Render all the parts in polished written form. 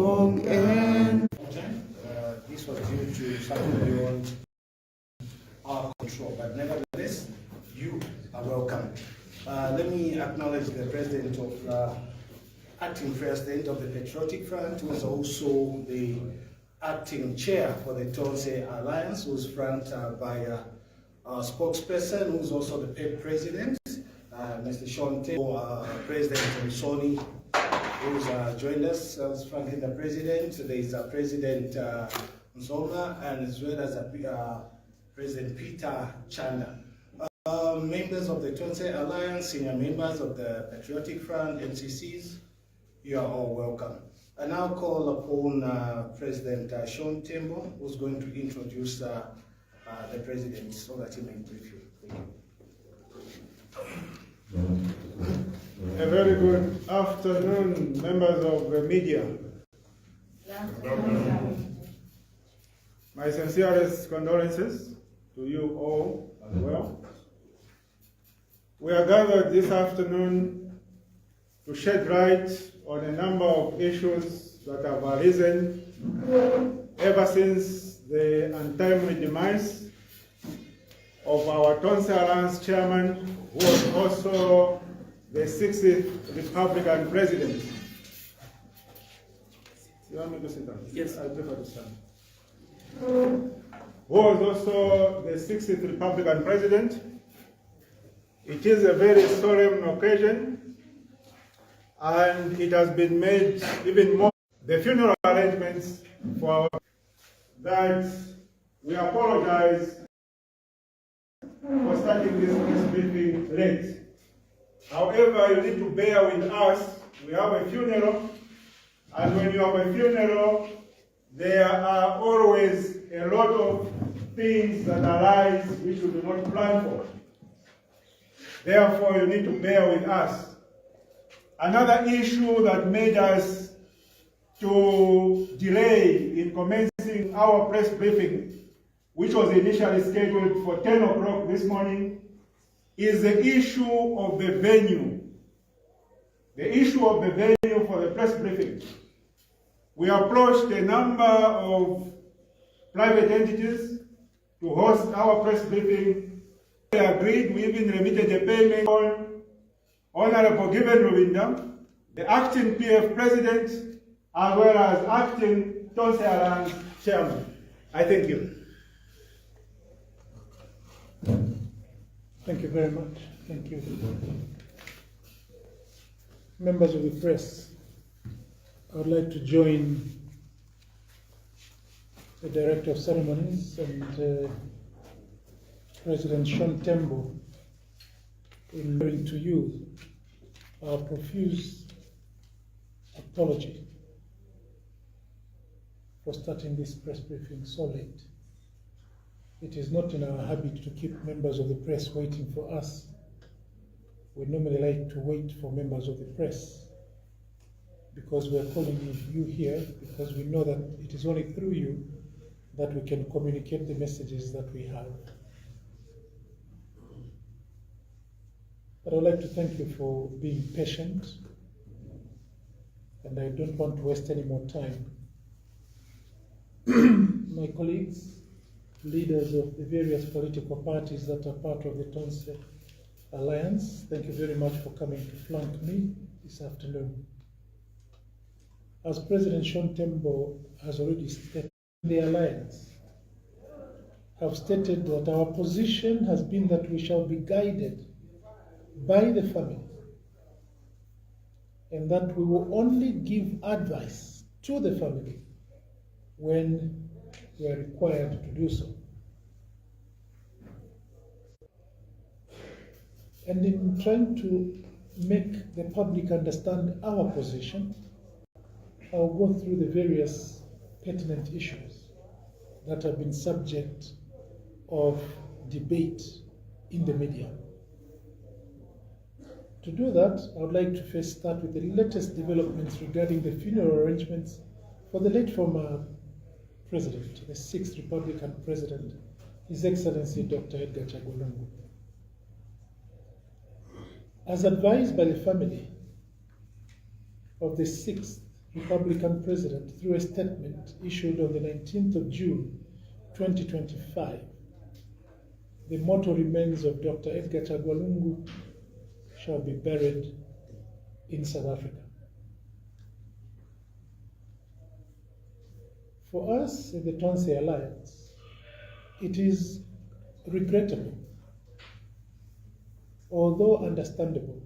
long and this was due to something beyond our control, but nevertheless, you are welcome. Let me acknowledge the president of acting president of the Patriotic Front, who is also the acting chair for the TONSE Alliance, who's flanked by our spokesperson, who's also the PEP president, Mr. Sean Tembo, President Sony, who's joined us as flanking the president. There is President Nzonga, and as well as President Peter Chanda. Members of the TONSE Alliance, senior members of the Patriotic Front, MCCs, you are all welcome. I now call upon President Sean Tembo, who's going to introduce the president so that he may brief you. Thank you. A very good afternoon, members of the media. My sincerest condolences to you all as well. We are gathered this afternoon to shed light on a number of issues that have arisen ever since the untimely demise of our TONSE Alliance chairman, who was also the 60th Republican president. You want me to sit down? Yes. I prefer to stand. Who was also the 60th Republican president. It is a very solemn occasion, and it has been made even more. The funeral arrangements for that we apologize for starting this press briefing late. However, you need to bear with us. We have a funeral, and when you have a funeral, there are always a lot of things that arise which you do not plan for. Therefore, you need to bear with us. Another issue that made us to delay in commencing our press briefing, which was initially scheduled for 10 o'clock this morning, is the issue of the venue. The issue of the venue for the press briefing. We approached a number of private entities to host our press briefing. We agreed, we even remitted a payment on Honorable Given Rubinda, the acting PF president, as well as acting TONSE Alliance chairman. I thank you. Thank you very much. Thank you. Members of the press, I would like to join the Director of Ceremonies and President Sean Tembo in bringing to you our profuse apology for starting this press briefing so late. It is not in our habit to keep members of the press waiting for us. We normally like to wait for members of the press because we are calling you here because we know that it is only through you that we can communicate the messages that we have. But I'd like to thank you for being patient, and I don't want to waste any more time. My colleagues, leaders of the various political parties that are part of the TONSE Alliance, thank you very much for coming to flank me this afternoon. As President Sean Tembo has already stated, the Alliance have stated that our position has been that we shall be guided by the family, and that we will only give advice to the family when we are required to do so. And in trying to make the public understand our position, I'll go through the various pertinent issues that have been subject of debate in the media. To do that, I would like to first start with the latest developments regarding the funeral arrangements for the late former president, the 6th Republican president, His Excellency Dr. Edgar Chagwa. As advised by the family of the 6th Republican President, through a statement issued on the 19th of June 2025, the mortal remains of Dr. Edgar Chagwa shall be buried in South Africa. For us in the TONSE Alliance, it is regrettable, although understandable,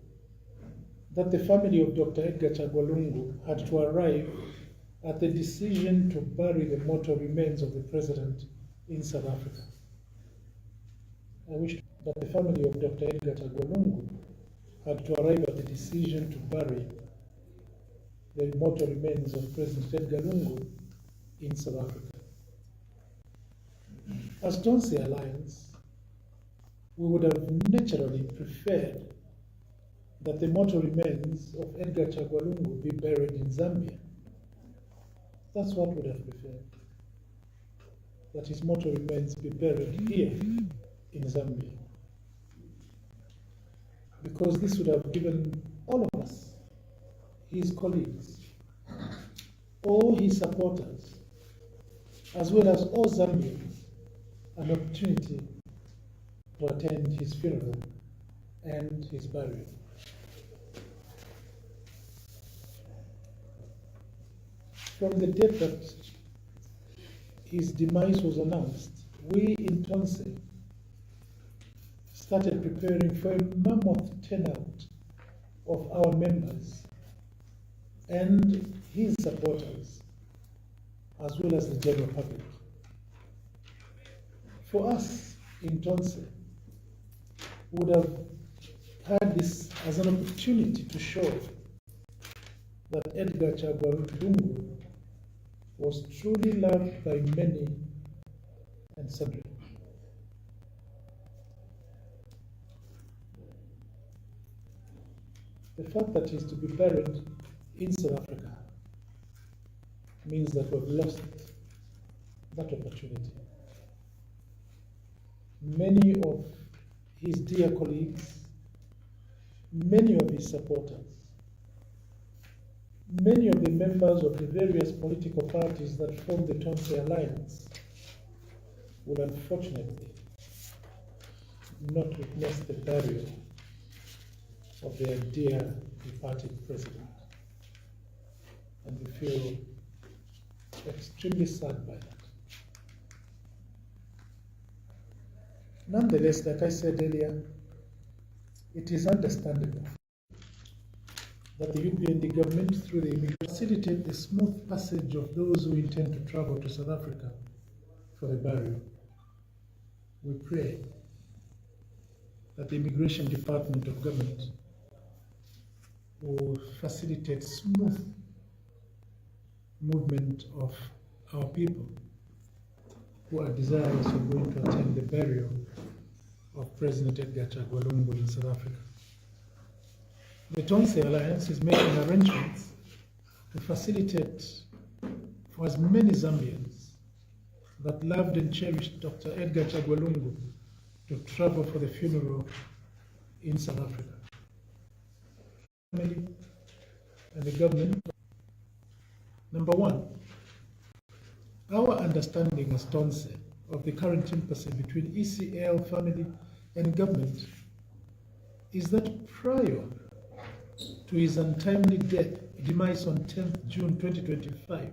that the family of Dr. Edgar Chagwa had to arrive at the decision to bury the mortal remains of the president in South Africa. I wish that the family of Dr. Edgar Chagwa had to arrive at the decision to bury the mortal remains of President Edgar Lungu in South Africa. As TONSE Alliance, we would have naturally preferred that the mortal remains of Edgar Chagwa be buried in Zambia. That's what we would have preferred, that his mortal remains be buried here in Zambia. Because this would have given all of us, his colleagues, all his supporters, as well as all Zambians, an opportunity to attend his funeral and his burial. From the date that his demise was announced, we in TONSE started preparing for a mammoth turnout of our members and his supporters, as well as the general public. For us in TONSE, we would have had this as an opportunity to show that Edgar Chagwa was truly loved by many and sundry. The fact that he is to be buried in South Africa means that we've lost that opportunity. Many of his dear colleagues, many of his supporters, many of the members of the various political parties that form the TONSE Alliance will unfortunately not witness the burial of their dear departed president. And we feel extremely sad by that. Nonetheless, like I said earlier, it is understandable that the UPND government, through the immigration, facilitate the smooth passage of those who intend to travel to South Africa for the burial. We pray that the Immigration Department of Government will facilitate smooth movement of our people who are desirous of going to attend the burial of President Edgar Chagwa in South Africa. The TONSE Alliance is making arrangements to facilitate for as many Zambians that loved and cherished Dr. Edgar Chagwa to travel for the funeral in South Africa. Family and the government. Number one, our understanding as TONSE of the current impasse between ECL family and government is that prior to his untimely demise on 10th June 2025,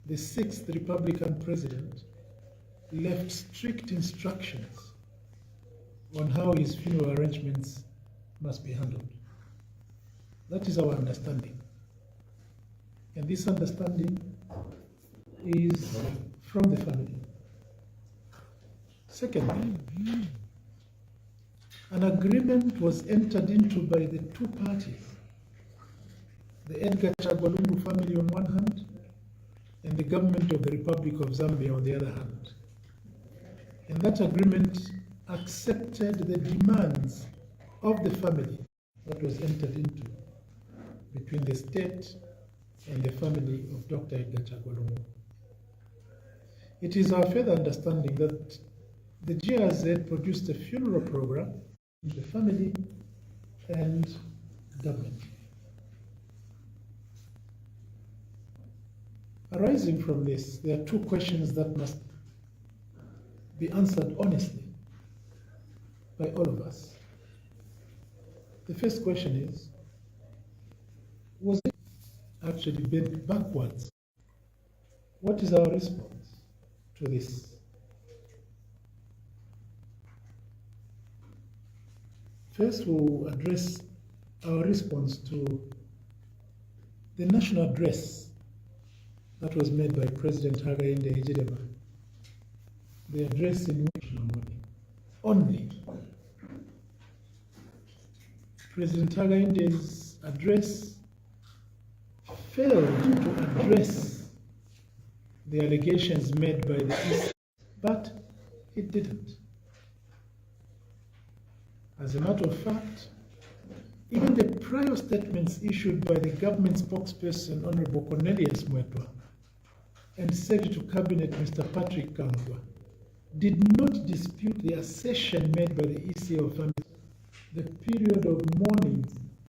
the 6th Republican president left strict instructions on how his funeral arrangements must be handled. That is our understanding. And this understanding is from the family. Secondly, an agreement was entered into by the two parties, the Edgar Chagwa family on one hand, and the government of the Republic of Zambia on the other hand. And that agreement accepted the demands of the family that was entered into between the state and the family of Dr. Edgar Chagwa. It is our further understanding that the GRZ produced a funeral program in the family and government. Arising from this, there are two questions that must be answered honestly by all of us. The first question is, was it actually bent backwards? What is our response to this? First, we'll address our response to the national address that was made by President Hakainde Hichilema. The address in which only President Hakainde's address failed to address the allegations made by the ECL, but it didn't. As a matter of fact, even the prior statements issued by the government spokesperson, Honorable Cornelius Mwetwa, and Secretary to Cabinet, Mr. Patrick Kangwa, did not dispute the assertion made by the ECL family. The period of mourning